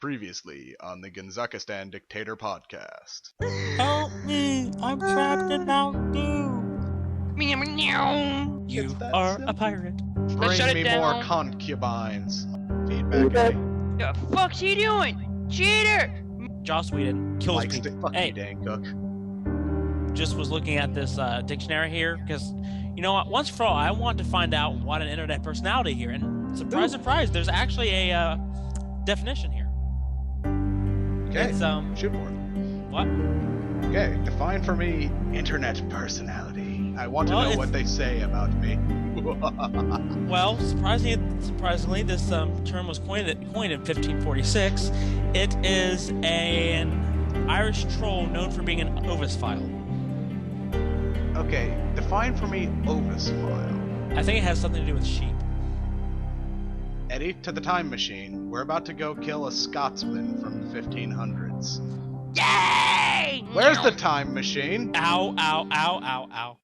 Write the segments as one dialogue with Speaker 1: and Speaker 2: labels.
Speaker 1: Previously on the Gonzakistan Dictator podcast.
Speaker 2: Help me! I'm trapped in Mountain Dew! You are a pirate.
Speaker 1: Bring
Speaker 3: shut it
Speaker 1: me
Speaker 3: down.
Speaker 1: more concubines. Feedback, Eddie.
Speaker 3: The fuck's he doing? Cheater!
Speaker 2: Joss Whedon kills
Speaker 1: Likes
Speaker 2: people.
Speaker 1: to fuck
Speaker 2: Hey,
Speaker 1: you, Dan Cook.
Speaker 2: just was looking at this dictionary here because, you know what? Once for all, I want to find out what an internet personality here. And surprise, surprise, there's actually a definition here.
Speaker 1: Okay,
Speaker 2: It's,
Speaker 1: shoot for it.
Speaker 2: what?
Speaker 1: Okay, define for me internet personality. I want to
Speaker 2: Well,
Speaker 1: know
Speaker 2: it's-
Speaker 1: what they say about me.
Speaker 2: Well, surprisingly, this term was coined in 1546. It is an Irish troll known for being an ovophile.
Speaker 1: Okay, define for me ovophile.
Speaker 2: I think it has something to do with sheep.
Speaker 1: Eddie, to the time machine. We're about to go kill a Scotsman from the 1500s.
Speaker 3: Yay!
Speaker 1: Where's the time machine?
Speaker 2: Ow, ow, ow, ow, ow.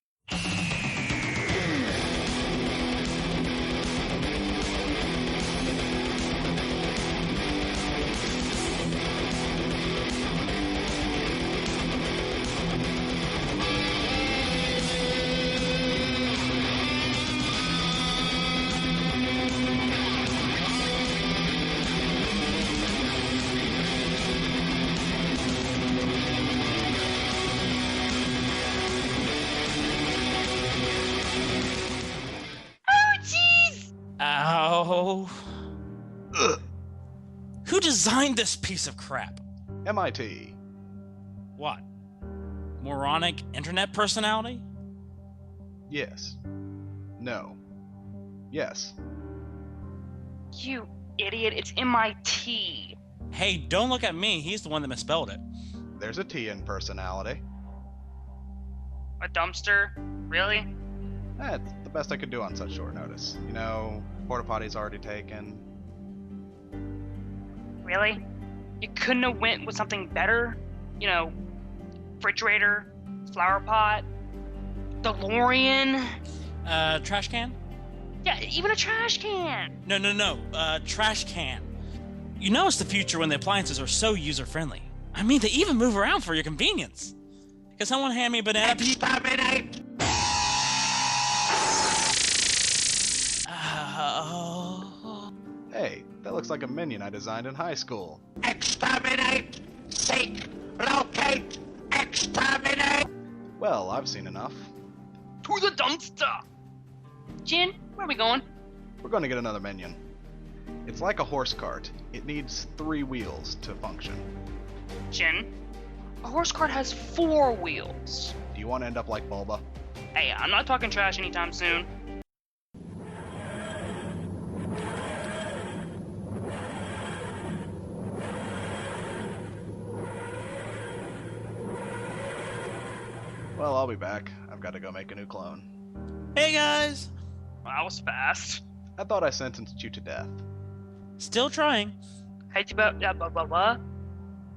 Speaker 3: Oh, jeez!
Speaker 2: Ow.
Speaker 1: Ugh.
Speaker 2: Who designed this piece of crap?
Speaker 1: MIT.
Speaker 2: What? Moronic internet personality?
Speaker 1: Yes. No. Yes.
Speaker 3: You idiot, it's MIT.
Speaker 2: Hey, don't look at me. He's the one that misspelled it.
Speaker 1: There's a T in personality.
Speaker 3: A dumpster? Really?
Speaker 1: That's the best I could do on such short notice. You know, porta potty's already taken.
Speaker 3: Really? You couldn't have went with something better? You know, refrigerator, flower pot, DeLorean?
Speaker 2: Trash can?
Speaker 3: Yeah, even a trash can.
Speaker 2: No. Trash can. You know it's the future when the appliances are so user-friendly. I mean, they even move around for your convenience. Can someone hand me a banana? Oh.
Speaker 1: Hey, that looks like a minion I designed in high school.
Speaker 4: Exterminate! Seek! Locate! Exterminate!
Speaker 1: Well, I've seen enough.
Speaker 3: To the dumpster! Jin, where are we going?
Speaker 1: We're going to get another minion. It's like a horse cart. It needs 3 wheels to function.
Speaker 3: Jin, a horse cart has 4 wheels.
Speaker 1: Do you want to end up like Bulba?
Speaker 3: Hey, I'm not talking trash anytime soon.
Speaker 1: Well, I'll be back. I've got to go make a new clone.
Speaker 2: Hey guys!
Speaker 3: Well, that was fast.
Speaker 1: I thought I sentenced you to death.
Speaker 2: Still trying.
Speaker 3: Hey, blah, blah, blah, blah, blah.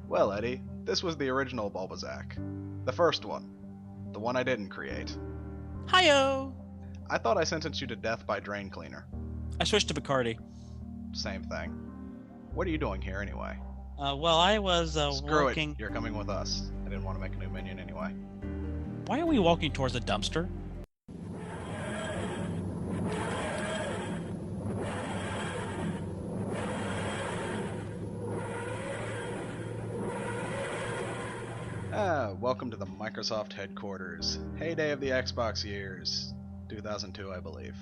Speaker 1: Well, Eddie, this was the original Bulbasac. The first one. The one I didn't create.
Speaker 2: Hi-yo!
Speaker 1: I thought I sentenced you to death by drain cleaner.
Speaker 2: I switched to Bacardi.
Speaker 1: Same thing. What are you doing here anyway?
Speaker 2: Well, I was
Speaker 1: Screw
Speaker 2: walking...
Speaker 1: it. You're coming with us. I didn't want to make a new minion anyway.
Speaker 2: Why are we walking towards a dumpster?
Speaker 1: Welcome to the Microsoft headquarters. Heyday of the Xbox years. 2002, I believe.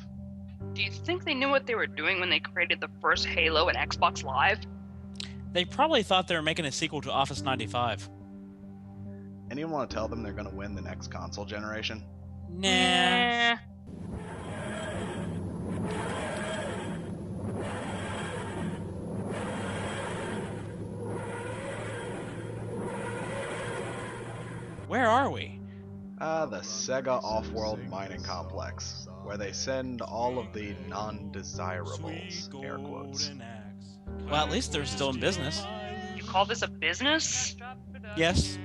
Speaker 3: Do you think they knew what they were doing when they created the first Halo and Xbox Live?
Speaker 2: They probably thought they were making a sequel to Office 95.
Speaker 1: Anyone want to tell them they're going to win the next console generation?
Speaker 2: Nah. Where are we?
Speaker 1: The Sega Off-World Mining Complex, where they send all of the non-desirables, air quotes.
Speaker 2: Well, at least they're still in business.
Speaker 3: You call this a business?
Speaker 2: Yes.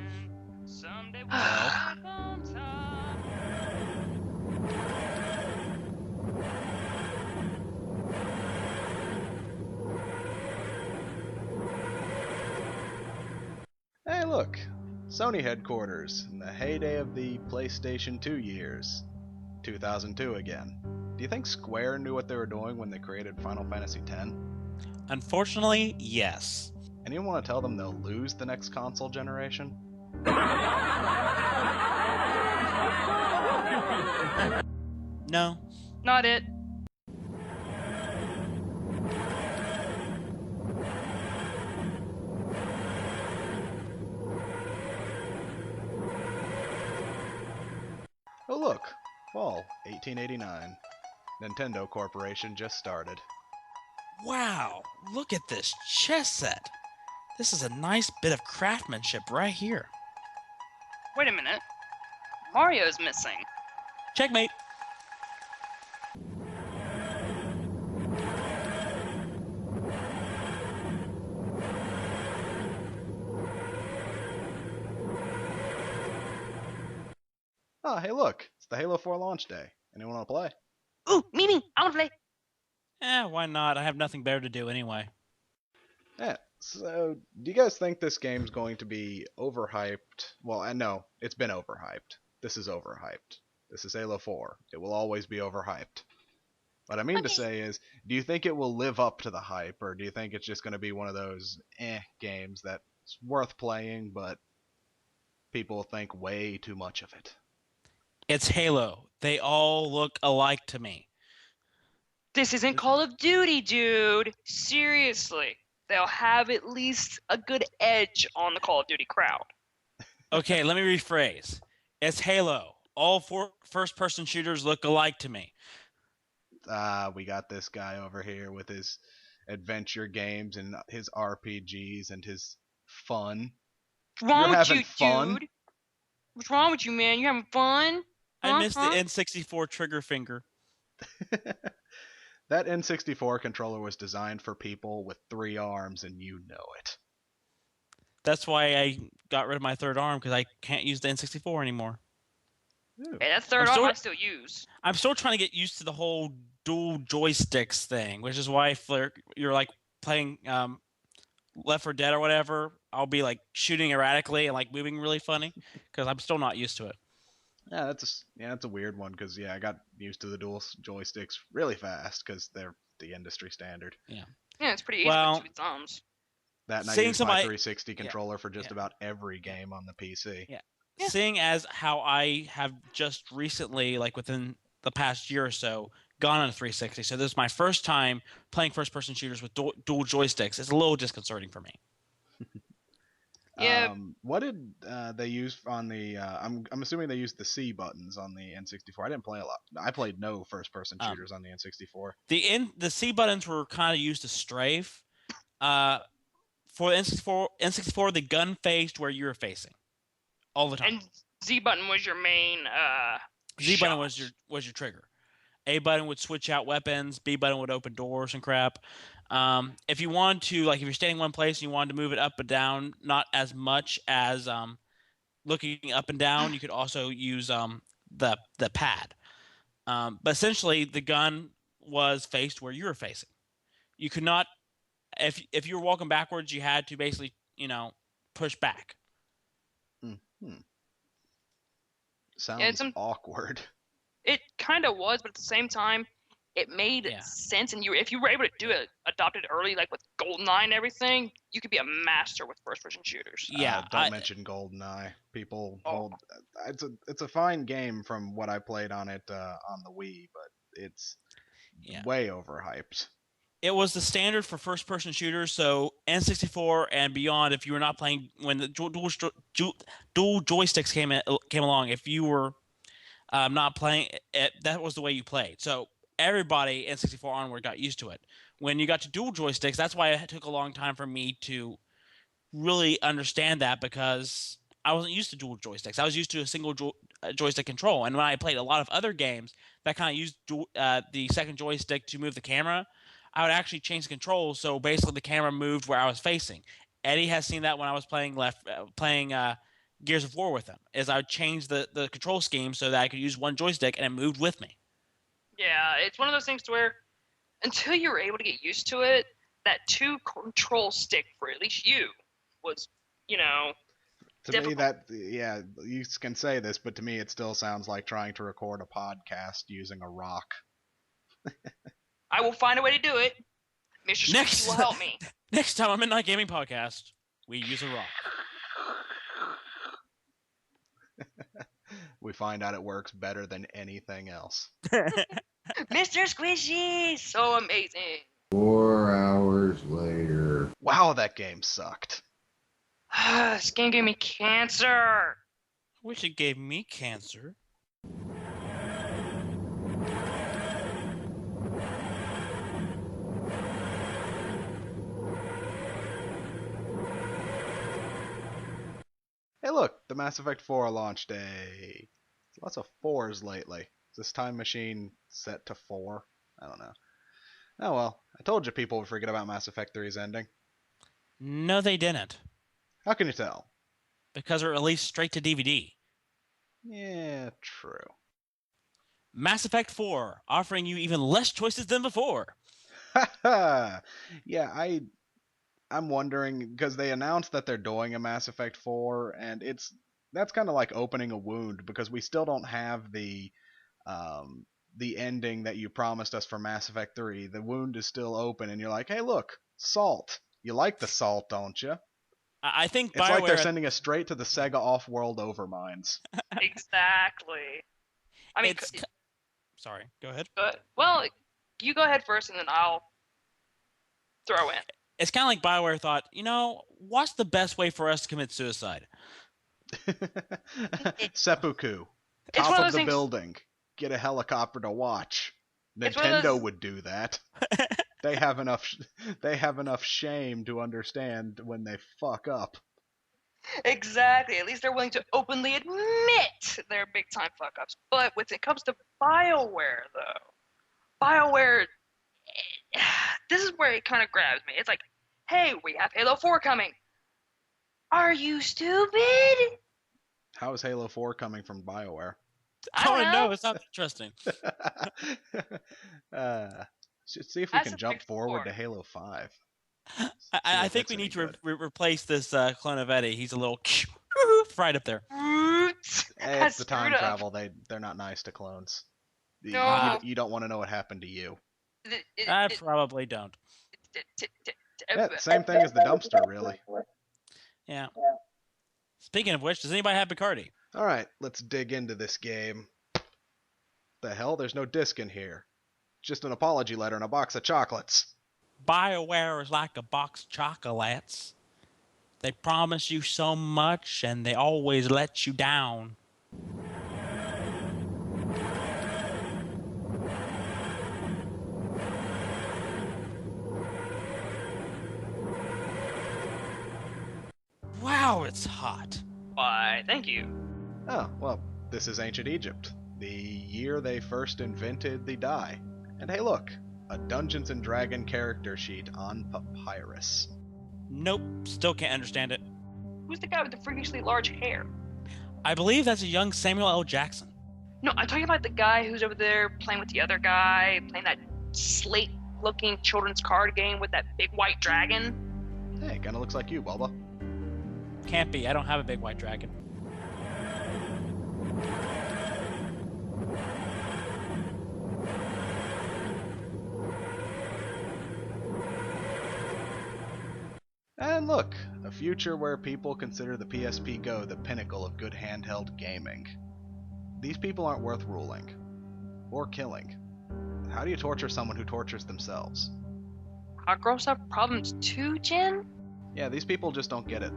Speaker 1: look, Sony headquarters in the heyday of the PlayStation 2 years. 2002 again. Do you think Square knew what they were doing when they created Final Fantasy X?
Speaker 2: Unfortunately, yes.
Speaker 1: Anyone want to tell them they'll lose the next console generation?
Speaker 2: No.
Speaker 3: Not it.
Speaker 1: Oh look, fall 1889. Nintendo Corporation just started.
Speaker 2: Wow, look at this chess set. This is a nice bit of craftsmanship right here.
Speaker 3: Wait a minute. Mario's missing.
Speaker 2: Checkmate.
Speaker 1: Oh, hey look, it's the Halo 4 launch day. Anyone want to play?
Speaker 3: Ooh, me. I want to play.
Speaker 2: Why not? I have nothing better to do anyway.
Speaker 1: Yeah, so do you guys think this game's going to be overhyped? Well, I know, it's been overhyped. This is overhyped. This is Halo 4. It will always be overhyped. What I mean to say is, do you think it will live up to the hype, or do you think it's just going to be one of those games that's worth playing, but people think way too much of it?
Speaker 2: It's Halo. They all look alike to me.
Speaker 3: This isn't Call of Duty, dude. Seriously. They'll have at least a good edge on the Call of Duty crowd.
Speaker 2: Okay, let me rephrase. It's Halo. All four first-person shooters look alike to me.
Speaker 1: We got this guy over here with his adventure games and his RPGs and his fun.
Speaker 3: What's wrong
Speaker 1: You're
Speaker 3: with
Speaker 1: having
Speaker 3: you,
Speaker 1: fun?
Speaker 3: dude? What's wrong with you, man? You having fun?
Speaker 2: I miss the N64 trigger finger.
Speaker 1: That N64 controller was designed for people with 3 arms, and you know it.
Speaker 2: That's why I got rid of my third arm, because I can't use the N64 anymore.
Speaker 1: Ooh.
Speaker 3: Hey, that third arm I still use.
Speaker 2: I'm still trying to get used to the whole dual joysticks thing, which is why if you're like playing Left 4 Dead or whatever, I'll be like shooting erratically and like moving really funny, because I'm still not used to it.
Speaker 1: Yeah, that's a weird one because I got used to the dual joysticks really fast because they're the industry standard.
Speaker 2: Yeah,
Speaker 3: it's pretty easy
Speaker 2: Well,
Speaker 3: with 2 thumbs.
Speaker 1: That and I
Speaker 2: seeing
Speaker 1: use my
Speaker 2: somebody-
Speaker 1: 360 controller for just about every game on the PC.
Speaker 2: Yeah. Seeing as how I have just recently, like within the past year or so, gone on a 360, so this is my first time playing first-person shooters with dual joysticks. It's a little disconcerting for me.
Speaker 3: Yeah.
Speaker 1: What did they use on the? I'm assuming they used the C buttons on the N64. I didn't play a lot. I played no first-person shooters on the N64.
Speaker 2: The C buttons were kind of used to strafe. For the N64, the gun faced where you were facing all the time.
Speaker 3: And Z button was your main
Speaker 2: Z button
Speaker 3: shot.
Speaker 2: was your trigger. A button would switch out weapons. B button would open doors and crap. If you wanted to, like, if you're standing one place and you wanted to move it up and down, not as much as looking up and down, you could also use the pad. But essentially, the gun was faced where you were facing. You could not, if you were walking backwards, you had to basically, push back.
Speaker 1: Mm-hmm. Sounds awkward.
Speaker 3: It kind of was, but at the same time, it made sense. And if you were able to adopt it early, like with GoldenEye and everything, you could be a master with first-person shooters.
Speaker 2: Yeah,
Speaker 1: don't mention GoldenEye. People hold. It's a fine game from what I played on it on the Wii, but it's way overhyped.
Speaker 2: It was the standard for first-person shooters, so N64 and beyond. If you were not playing when the dual joysticks came along, if you were not playing it, that was the way you played. So everybody N64 onward got used to it. When you got to dual joysticks, that's why it took a long time for me to really understand that, because I wasn't used to dual joysticks. I was used to a single joystick control, and when I played a lot of other games that kind of used the second joystick to move the camera, I would actually change the controls, so basically the camera moved where I was facing. Eddie has seen that when I was playing Gears of War with him, is I would change the control scheme so that I could use one joystick and it moved with me.
Speaker 3: Yeah, it's one of those things to where until you were able to get used to it, that 2 control stick for at least you was,
Speaker 1: To
Speaker 3: difficult.
Speaker 1: me, you can say this, but to me, it still sounds like trying to record a podcast using a rock.
Speaker 3: I will find a way to do it. Mr. Squeaky will help me.
Speaker 2: Next time on Midnight Gaming Podcast, we use a rock.
Speaker 1: We find out it works better than anything else.
Speaker 3: Mr. Squishy, so amazing.
Speaker 5: 4 hours later.
Speaker 1: Wow, that game sucked.
Speaker 3: This game gave me cancer.
Speaker 2: Wish it gave me cancer.
Speaker 1: Hey, look, the Mass Effect 4 launch day. Lots of 4s lately. Is this time machine set to 4? I don't know. Oh well, I told you people would forget about Mass Effect 3's ending.
Speaker 2: No, they didn't.
Speaker 1: How can you tell?
Speaker 2: Because it released straight to DVD.
Speaker 1: Yeah, true.
Speaker 2: Mass Effect 4, offering you even less choices than before.
Speaker 1: Yeah, I'm wondering because they announced that they're doing a Mass Effect 4, and that's kind of like opening a wound because we still don't have the ending that you promised us for Mass Effect 3. The wound is still open, and you're like, hey, look, salt. You like the salt, don't you?
Speaker 2: I think
Speaker 1: It's like they're
Speaker 2: BioWare...
Speaker 1: sending us straight to the Sega off-world overminds.
Speaker 3: Exactly. I mean,
Speaker 2: Sorry, go ahead.
Speaker 3: well, you go ahead first, and then I'll throw in.
Speaker 2: It's kind of like BioWare thought, what's the best way for us to commit suicide?
Speaker 1: Seppuku.
Speaker 3: It's one
Speaker 1: Top
Speaker 3: of
Speaker 1: of
Speaker 3: those
Speaker 1: the
Speaker 3: things-
Speaker 1: building. Get a helicopter to watch.
Speaker 3: It's one of
Speaker 1: Nintendo
Speaker 3: those-
Speaker 1: would do that. They have enough shame to understand when they fuck up.
Speaker 3: Exactly. At least they're willing to openly admit their big time fuck ups. But when it comes to BioWare, though, BioWare, this is where it kind of grabs me. It's like, hey, we have Halo 4 coming. Are you stupid?
Speaker 1: How is Halo 4 coming from BioWare?
Speaker 3: I don't know.
Speaker 2: It sounds interesting.
Speaker 1: Should see if we
Speaker 3: Mass
Speaker 1: can jump
Speaker 3: Effect
Speaker 1: forward
Speaker 3: 4.
Speaker 1: to Halo 5.
Speaker 2: I
Speaker 1: if
Speaker 2: think
Speaker 1: it's
Speaker 2: we
Speaker 1: any
Speaker 2: need to
Speaker 1: good.
Speaker 2: replace this clone of Eddie. He's a little right up there.
Speaker 3: Oops.
Speaker 1: Hey,
Speaker 3: I
Speaker 1: it's the time
Speaker 3: screwed up.
Speaker 1: travel. They're not nice to clones.
Speaker 3: No.
Speaker 1: You don't want to know what happened to you.
Speaker 2: I probably don't.
Speaker 1: Yeah, same thing as the dumpster, really.
Speaker 2: Yeah. Speaking of which, does anybody have Bacardi?
Speaker 1: All right, let's dig into this game. The hell? There's no disc in here. Just an apology letter and a box of chocolates.
Speaker 2: BioWare is like a box of chocolates. They promise you so much, and they always let you down. Wow, it's hot.
Speaker 3: Why, thank you.
Speaker 1: Oh, well, this is ancient Egypt, the year they first invented the die. And hey, look, a Dungeons and Dragon character sheet on papyrus.
Speaker 2: Nope, still can't understand it.
Speaker 3: Who's the guy with the freakishly large hair?
Speaker 2: I believe that's a young Samuel L. Jackson.
Speaker 3: No, I'm talking about the guy who's over there playing with the other guy, playing that slate-looking children's card game with that big white dragon.
Speaker 1: Hey, kinda looks like you, Bubba.
Speaker 2: Can't be, I don't have a big white dragon.
Speaker 1: And look, a future where people consider the PSP Go the pinnacle of good handheld gaming. These people aren't worth ruling. Or killing. How do you torture someone who tortures themselves?
Speaker 3: Hot girls have problems too, Jen?
Speaker 1: Yeah, these people just don't get it.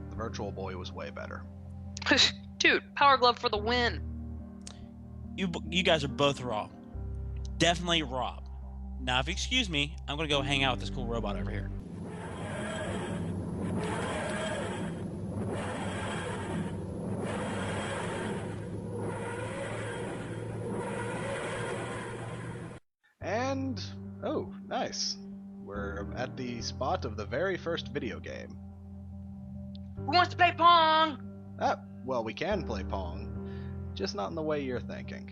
Speaker 1: The Virtual Boy was way better.
Speaker 3: Dude, Power Glove for the win.
Speaker 2: You guys are both wrong. Definitely Rob. Now, if you excuse me, I'm gonna go hang out with this cool robot over here.
Speaker 1: And, oh, nice. We're at the spot of the very first video game.
Speaker 3: Who wants to play Pong?
Speaker 1: Ah, well, we can play Pong, just not in the way you're thinking.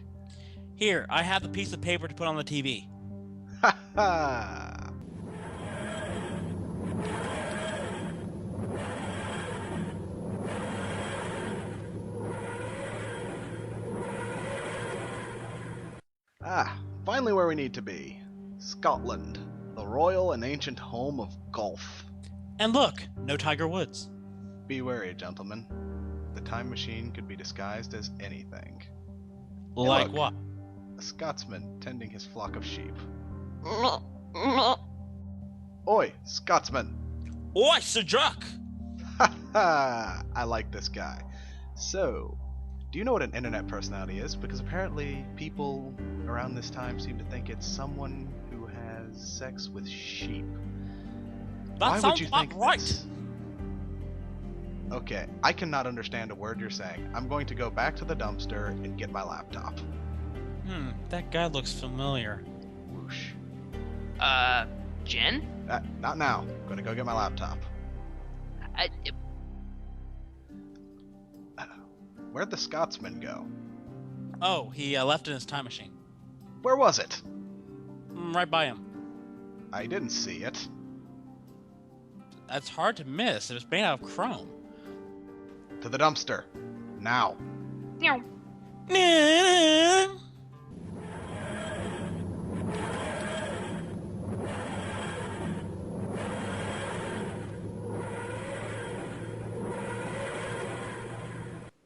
Speaker 2: Here, I have the piece of paper to put on the TV.
Speaker 1: Ha ha! Finally where we need to be. Scotland, the royal and ancient home of golf.
Speaker 2: And look, no Tiger Woods.
Speaker 1: Be wary, gentlemen. The time machine could be disguised as anything.
Speaker 2: Like
Speaker 1: look.
Speaker 2: what?
Speaker 1: A Scotsman tending his flock of sheep. Oi, Scotsman!
Speaker 2: Oi, Sir Jack!
Speaker 1: Ha ha! I like this guy. So, do you know what an internet personality is? Because apparently people around this time seem to think it's someone who has sex with sheep.
Speaker 2: That
Speaker 1: Why
Speaker 2: sounds
Speaker 1: would you
Speaker 2: about
Speaker 1: think
Speaker 2: right.
Speaker 1: this? Okay, I cannot understand a word you're saying. I'm going to go back to the dumpster and get my laptop.
Speaker 2: That guy looks familiar.
Speaker 1: Whoosh.
Speaker 3: Jen?
Speaker 1: Not now. I'm gonna go get my laptop. Where'd the Scotsman go?
Speaker 2: Oh, he left in his time machine.
Speaker 1: Where was it?
Speaker 2: Right by him.
Speaker 1: I didn't see it.
Speaker 2: That's hard to miss. It was made out of chrome.
Speaker 1: To the dumpster. Now.
Speaker 3: Meow.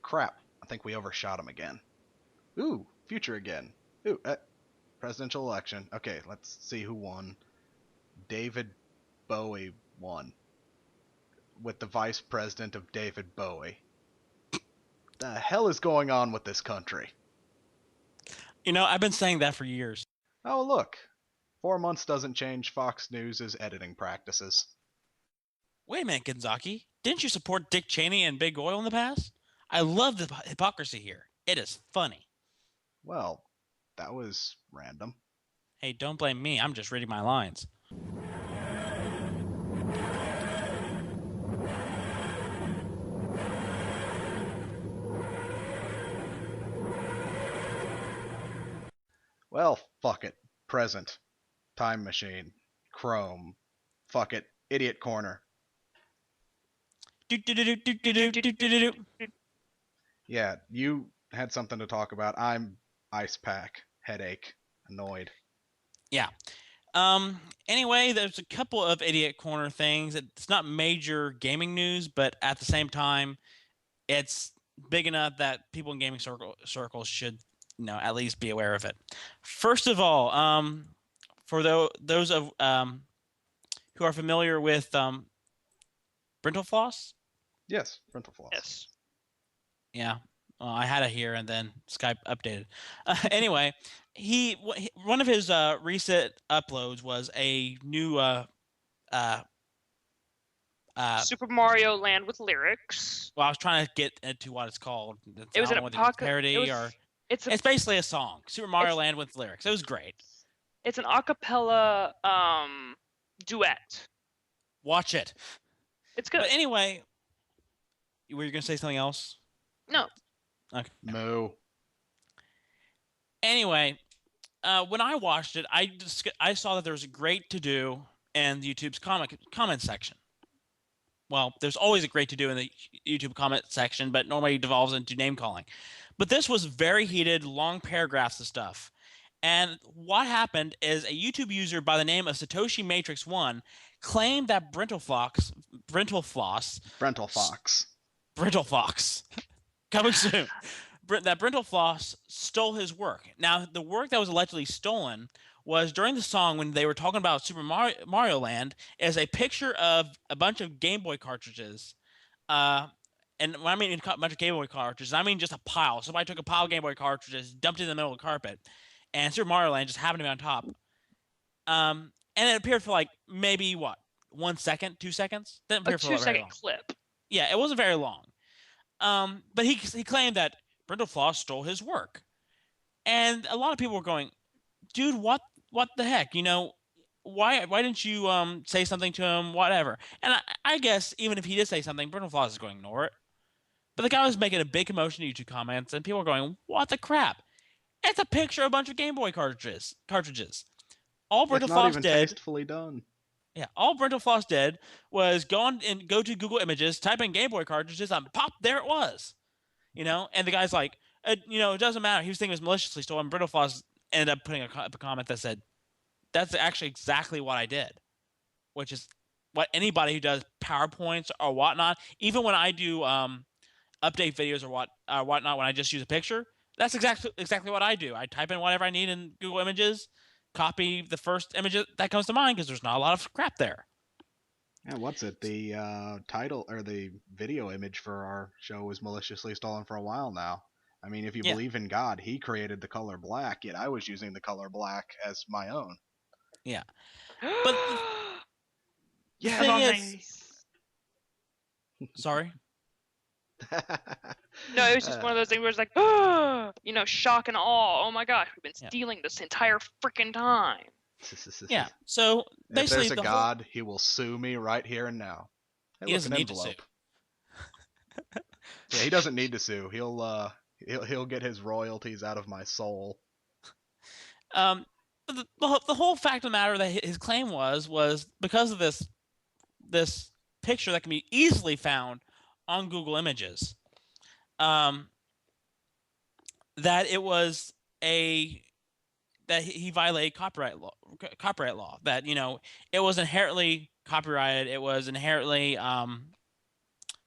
Speaker 1: Crap. I think we overshot him again. Ooh, future again. Ooh, presidential election. Okay, let's see who won. David Bowie won. With the vice president of David Bowie. The hell is going on with this country?
Speaker 2: You know, I've been saying that for years.
Speaker 1: Oh, look. 4 months doesn't change Fox News' editing practices.
Speaker 2: Wait a minute, Gonzaki. Didn't you support Dick Cheney and Big Oil in the past? I love the hypocrisy here. It is funny.
Speaker 1: Well, that was random.
Speaker 2: Hey, don't blame me. I'm just reading my lines.
Speaker 1: Well, fuck it. Present. Time machine. Chrome. Fuck it. Idiot corner. Yeah, you had something to talk about. I'm ice pack. Headache. Annoyed.
Speaker 2: Yeah. Anyway, there's a couple of idiot corner things. It's not major gaming news, but at the same time, it's big enough that people in gaming circles should, at least be aware of it. First of all, for those of who are familiar with Brental Floss.
Speaker 1: Yes, Rental Floss.
Speaker 3: Yes.
Speaker 2: Yeah. Well, I had it here and then Skype updated. Anyway, one of his recent uploads was a new
Speaker 3: Super Mario Land with lyrics.
Speaker 2: well, I was trying to get into what it's called.
Speaker 3: It was
Speaker 2: I
Speaker 3: an
Speaker 2: don't know whether it's
Speaker 3: apoca-
Speaker 2: parody
Speaker 3: it was-
Speaker 2: or
Speaker 3: It's
Speaker 2: it's basically a song. Super Mario
Speaker 3: it's-
Speaker 2: Land with lyrics. It was great.
Speaker 3: It's an acapella duet.
Speaker 2: Watch it.
Speaker 3: It's good.
Speaker 2: But anyway, were you going to say something else?
Speaker 3: No.
Speaker 2: Okay.
Speaker 1: Moo.
Speaker 2: Anyway, when I watched it, I saw that there was a great to do in YouTube's comment section. Well, there's always a great to do in the YouTube comment section, but normally it devolves into name calling. But this was very heated, long paragraphs of stuff. And what happened is a YouTube user by the name of Satoshi Matrix 1 claimed that Brental Fox, coming soon, that Brental Floss stole his work. Now, the work that was allegedly stolen was during the song when they were talking about Super Mario Land is a picture of a bunch of Game Boy cartridges. And when I mean a bunch of Game Boy cartridges, I mean just a pile. Somebody took a pile of Game Boy cartridges, dumped it in the middle of the carpet, and Super Mario Land just happened to be on top. And it appeared for like maybe 1 second, 2 seconds? Didn't appear
Speaker 3: A
Speaker 2: for very
Speaker 3: 2-second
Speaker 2: long.
Speaker 3: clip.
Speaker 2: Yeah, it wasn't very long. But he claimed that Brental Floss stole his work. And a lot of people were going, dude, what the heck? Why didn't you say something to him? Whatever. And I guess even if he did say something, Brental Floss is going to ignore it. But the guy was making a big commotion in YouTube comments, and people were going, what the crap? It's a picture of a bunch of Game Boy cartridges. All Brental
Speaker 1: It's not
Speaker 2: Floss
Speaker 1: even
Speaker 2: did.
Speaker 1: tastefully done.
Speaker 2: Yeah, all Brental Floss did was go to Google Images, type in Game Boy cartridges, and pop, there it was. And the guy's like, it doesn't matter. He was thinking it was maliciously stolen. Brental Floss ended up putting a comment that said, "That's actually exactly what I did," which is what anybody who does PowerPoints or whatnot, even when I do update videos or whatnot, when I just use a picture, that's exactly what I do. I type in whatever I need in Google Images, copy the first image that comes to mind because there's not a lot of crap there.
Speaker 1: Yeah, what's it? The title or the video image for our show was maliciously stolen for a while now. I mean, if you
Speaker 2: Yeah.
Speaker 1: believe in God, He created the color black, yet I was using the color black as my own.
Speaker 2: Yeah. But the
Speaker 1: Yeah.
Speaker 2: thing is,
Speaker 3: Nice.
Speaker 2: sorry.
Speaker 3: No, it was just one of those things where it's like, shock and awe. Oh my gosh, we've been stealing this entire freaking time.
Speaker 2: Yeah. So
Speaker 1: If
Speaker 2: basically,
Speaker 1: there's a God, He will sue me right here and now. Hey,
Speaker 2: he
Speaker 1: look,
Speaker 2: doesn't
Speaker 1: an
Speaker 2: need to sue.
Speaker 1: envelope. Yeah, he doesn't need to sue. He'll get his royalties out of my soul.
Speaker 2: But the whole fact of the matter that his claim was because of this picture that can be easily found on Google Images, that it was that he violated copyright law. That it was inherently copyrighted. It was inherently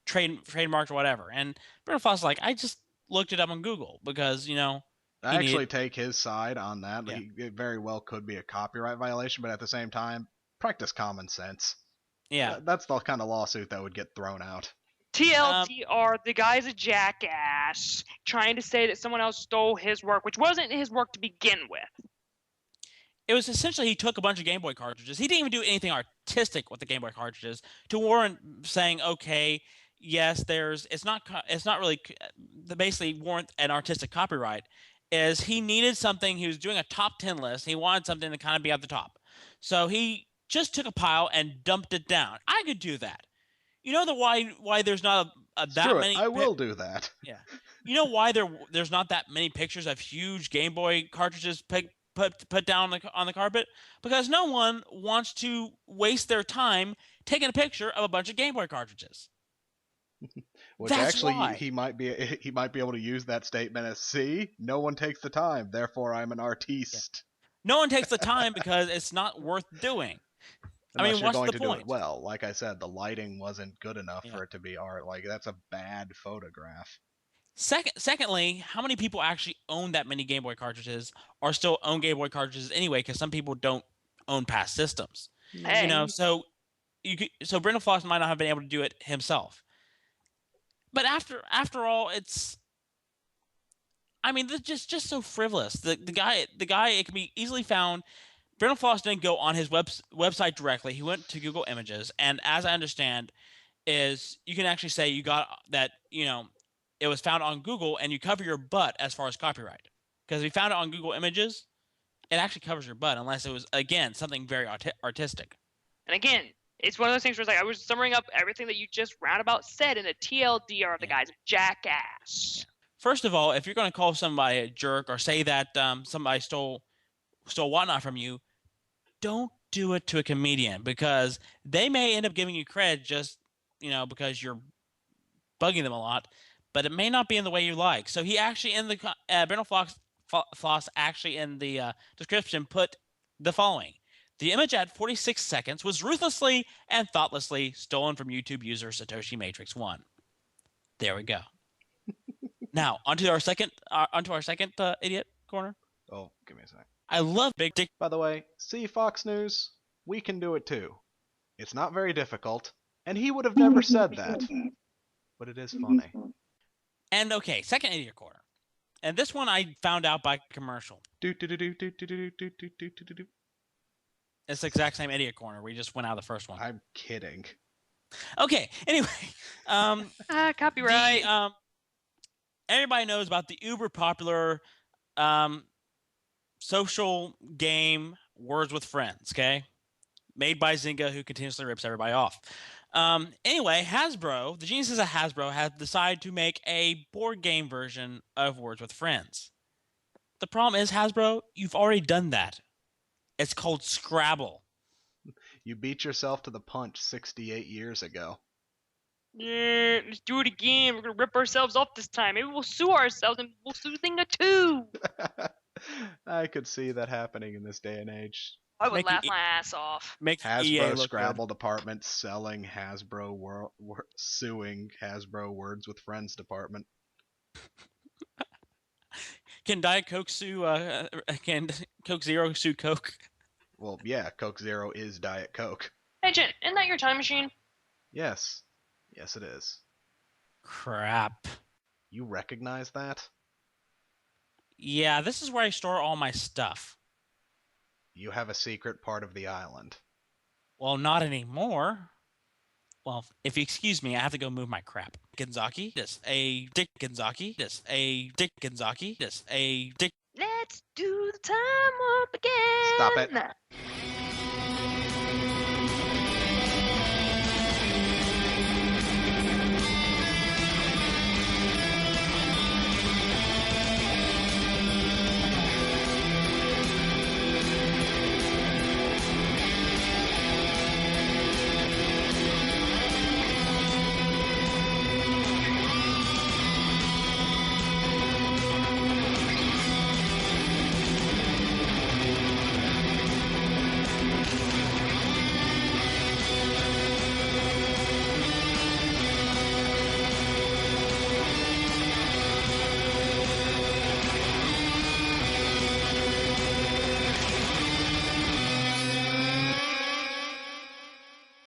Speaker 2: trademarked or whatever. And Brendan Foss like, I just looked it up on Google because
Speaker 1: I actually take his side on that.
Speaker 2: Yeah.
Speaker 1: It very well could be a copyright violation, but at the same time, practice common sense.
Speaker 2: Yeah.
Speaker 1: That's the kind of lawsuit that would get thrown out.
Speaker 3: TLDR, the guy's a jackass, trying to say that someone else stole his work, which wasn't his work to begin with.
Speaker 2: It was essentially he took a bunch of Game Boy cartridges. He didn't even do anything artistic with the Game Boy cartridges to warrant saying, okay, yes, it's not really basically warrant an artistic copyright. Is he needed something? He was doing a top 10 list. He wanted something to kind of be at the top, so he just took a pile and dumped it down. I could do that. You know why there's not that many.
Speaker 1: I will do that.
Speaker 2: Yeah. You know why there's not that many pictures of huge Game Boy cartridges put down on the carpet? Because no one wants to waste their time taking a picture of a bunch of Game Boy cartridges.
Speaker 1: Which
Speaker 2: That's
Speaker 1: actually
Speaker 2: why.
Speaker 1: he might be able to use that statement as, see, no one takes the time, therefore I'm an artiste.
Speaker 2: No one takes the time because it's not worth doing.
Speaker 1: Unless you're
Speaker 2: what's
Speaker 1: going
Speaker 2: the
Speaker 1: to
Speaker 2: point?
Speaker 1: do it well. Like I said, the lighting wasn't good enough
Speaker 2: Yeah.
Speaker 1: for it to be art. Like, that's a bad photograph.
Speaker 2: Secondly, how many people actually own that many Game Boy cartridges or still own Game Boy cartridges anyway? Because some people don't own past systems.
Speaker 3: Hey.
Speaker 2: So Brendan Foss might not have been able to do it himself. But after all, it's just so frivolous. The guy, it can be easily found. Brendan Foss didn't go on his website directly. He went to Google Images, and as I understand, is you can actually say you got that. It was found on Google, and you cover your butt as far as copyright. Because if you found it on Google Images, it actually covers your butt, unless it was again something very artistic.
Speaker 3: And again, it's one of those things where it's like I was summing up everything that you just roundabout said in a TLDR. The guy's a jackass.
Speaker 2: Yeah. First of all, if you're going to call somebody a jerk or say that somebody stole whatnot from you, don't do it to a comedian, because they may end up giving you credit just because you're bugging them a lot, but it may not be in the way you like. So he actually in the Brendan Foss actually in the description put the following: the image at 46 seconds was ruthlessly and thoughtlessly stolen from YouTube user Satoshi Matrix 1. There we go. Now onto our second idiot corner.
Speaker 1: Oh, give me a sec.
Speaker 2: I love Big Dick.
Speaker 1: By the way, see, Fox News, we can do it too. It's not very difficult, and he would have never said that. But it is funny.
Speaker 2: And okay, second idiot corner. And this one I found out by commercial.
Speaker 1: Do do do do do do do do do do do do.
Speaker 2: It's the exact same idiot corner. We just went out of the first one.
Speaker 1: I'm kidding.
Speaker 2: Okay. Anyway,
Speaker 3: Copyright.
Speaker 2: Everybody knows about the uber popular social game Words with Friends. Okay, made by Zynga, who continuously rips everybody off. Anyway, Hasbro, the geniuses at Hasbro, have decided to make a board game version of Words with Friends. The problem is, Hasbro, you've already done that. It's called Scrabble.
Speaker 1: You beat yourself to the punch 68 years ago.
Speaker 3: Yeah, let's do it again. We're gonna rip ourselves off this time. Maybe we'll sue ourselves and we'll sue Zynga too.
Speaker 1: I could see that happening in this day and age.
Speaker 3: I would
Speaker 2: Making
Speaker 3: laugh my ass off.
Speaker 2: Make EA
Speaker 1: Hasbro
Speaker 2: look
Speaker 1: Scrabble department selling suing Hasbro Words with Friends department.
Speaker 2: good. Can Diet Coke sue? Can Coke Zero sue Coke?
Speaker 1: Well, yeah, Coke Zero is Diet Coke.
Speaker 3: Hey, Jen, isn't that your time machine?
Speaker 1: Yes. Yes, it is.
Speaker 2: Crap.
Speaker 1: You recognize that?
Speaker 2: Yeah, this is where I store all my stuff.
Speaker 1: You have a secret part of the island.
Speaker 2: Well, not anymore. Well, if you excuse me, I have to go move my crap. Gonzaki, this a Dick Gonzaki, this a Dick Gonzaki, this a Dick.
Speaker 3: Let's do the time up again.
Speaker 1: Stop it.